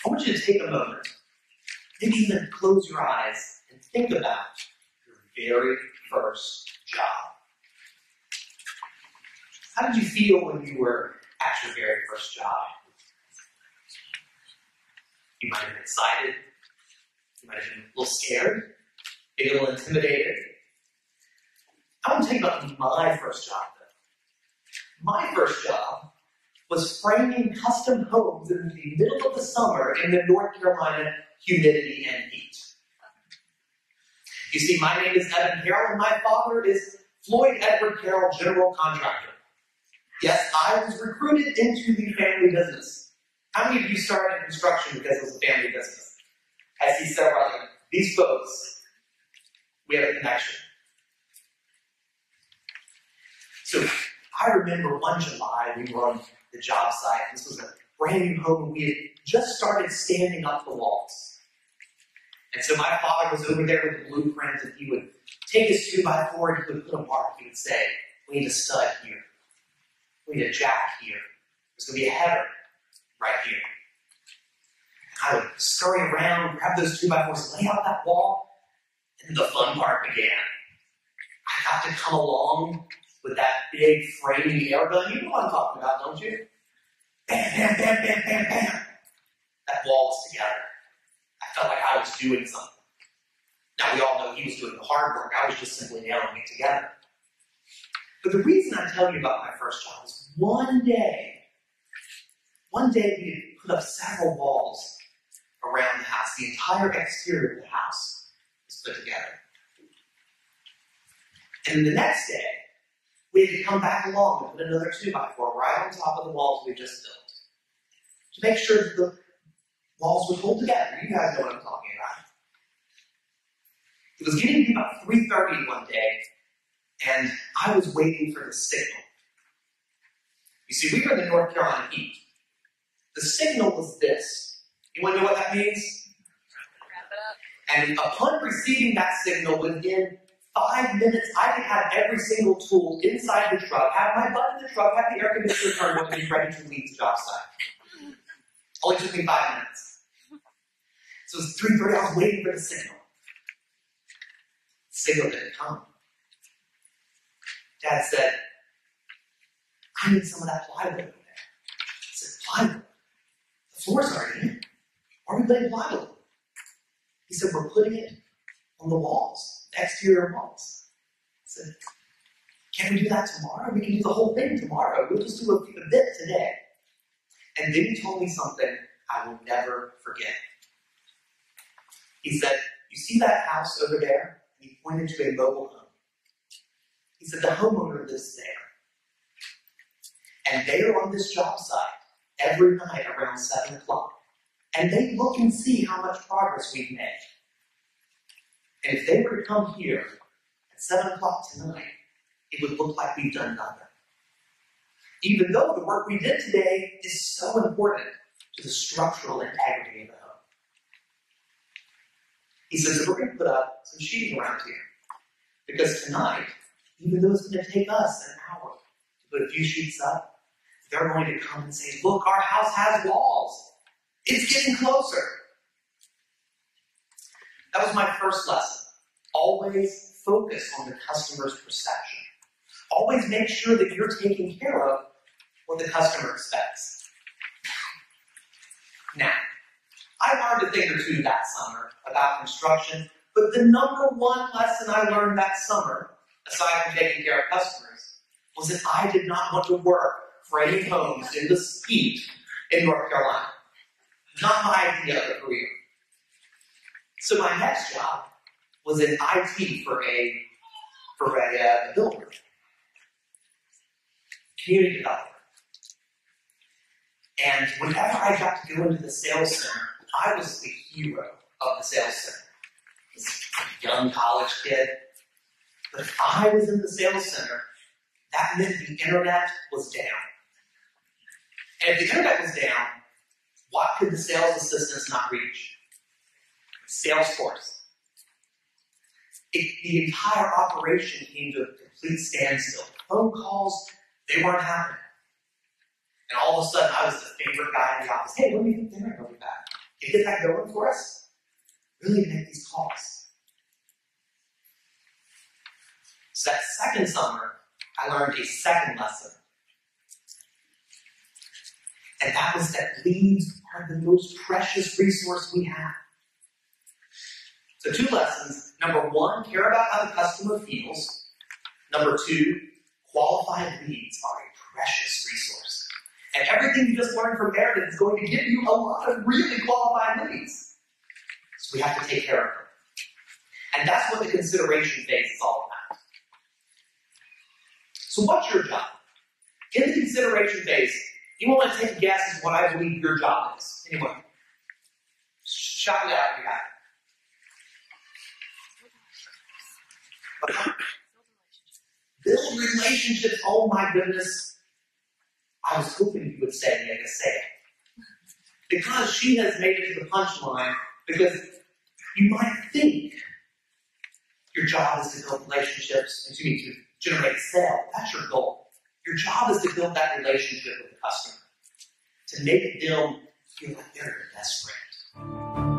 I want you to take a moment, maybe even close your eyes and think about your very first job. How did you feel when you were at your very first job? You might have been excited. You might have been a little scared, maybe a little intimidated. I want to tell you about my first job, though. My first job was framing custom homes in the middle of the summer in the North Carolina humidity and heat. You see, my name is Evan Carroll, and my father is Floyd Edward Carroll, general contractor. Yes, I was recruited into the family business. How many of you started in construction because it was a family business? I see several of them. These folks, we have a connection. So I remember one July we were on the job site. This was a brand new home, and we had just started standing up the walls. And so my father was over there with the blueprint, and he would take his 2x4 and he would put a mark. He would say, we need a stud here. We need a jack here. There's going to be a header right here. I would scurry around, grab those 2x4s, lay out that wall, and the fun part began. I got to come along with that big framing air gun. You know what I'm talking about, don't you? Bam, bam, bam, bam, bam, bam. That wall was together. I felt like I was doing something. Now, we all know he was doing the hard work. I was just simply nailing it together. But the reason I tell you about my first job is one day we had put up several walls around the house. The entire exterior of the house was put together. And the next day, we had to come back along and put another 2x4 right on top of the walls we just built to make sure that the walls would hold together. You guys know what I'm talking about. It was getting to be about 3:30 one day, and I was waiting for the signal. You see, we were in the North Carolina heat. The signal was this. You want to know what that means? Wrap it up. And upon receiving that signal, within 5 minutes, I could have every single tool inside the truck, have my butt in the truck, have the air conditioner turned on, and be ready to leave the job site. Only took me 5 minutes. So it was 3:30, I was waiting for the signal. The signal didn't come. Dad said, I need some of that plywood over there. I said, plywood? The floor's already in. Why are we putting plywood? He said, we're putting it on the walls, the exterior walls. I said, can we do that tomorrow? We can do the whole thing tomorrow. We'll just do a bit today. And then he told me something I will never forget. He said, you see that house over there? And he pointed to a mobile home. He said, the homeowner lives there. And they are on this job site every night around 7 o'clock. And they look and see how much progress we've made. And if they were to come here at 7 o'clock tonight, it would look like we've done nothing. Even though the work we did today is so important to the structural integrity of the home. He says, we're going to put up some sheeting around here. Because tonight, even though it's going to take us an hour to put a few sheets up, they're going to come and say, look, our house has walls. It's getting closer. That was my first lesson. Always focus on the customer's perception. Always make sure that you're taking care of what the customer expects. Now, I learned a thing or two that summer about construction, but the number one lesson I learned that summer, aside from taking care of customers, was that I did not want to work framing homes in the heat in North Carolina. Not my idea of a career. So my next job was in IT for a builder. Community developer. And whenever I got to go into the sales center, I was the hero of the sales center. This young college kid. But if I was in the sales center, that meant the internet was down. And if the internet was down, what could the sales assistants not reach? Salesforce. The entire operation came to a complete standstill. Phone calls, they weren't happening. And all of a sudden, I was the favorite guy in the office. Hey, when do you think dinner will be back? to get that going for us, really make these calls. So that second summer, I learned a second lesson. And that was that leads are the most precious resource we have. So 2 lessons. Number 1, care about how the customer feels. Number 2, qualified leads are a precious resource. And everything you just learned from Meredith is going to give you a lot of really qualified leads. So we have to take care of them. And that's what the consideration phase is all about. So what's your job? In the consideration phase, you want to take a guess as to what I believe your job is. Anyone? Shout it out if you got it. Build relationships, oh my goodness. I was hoping you would say, make us say it. Because she has made it to the punchline, because you might think your job is to build relationships, to generate sales. That's your goal. Your job is to build that relationship with the customer, to make them feel like they're your best friend.